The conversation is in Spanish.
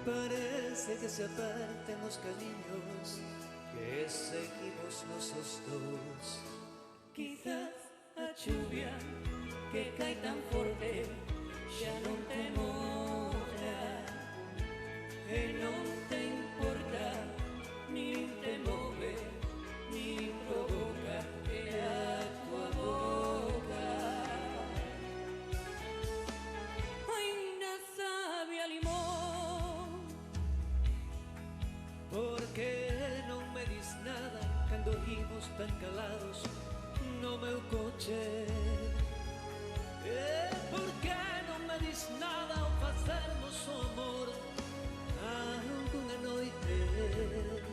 Parece que se apartan los caminos que seguimos nosotros dos. Quizás a lluvia que cae tan fuerte ya no te moja e non te importa, ni te move, ni provoca que a tua boca ainda sabe a limón. Porque non me dis nada cando imos tan calados no meu coche? Por que non me dis nada ao facermos o amor algunha noite?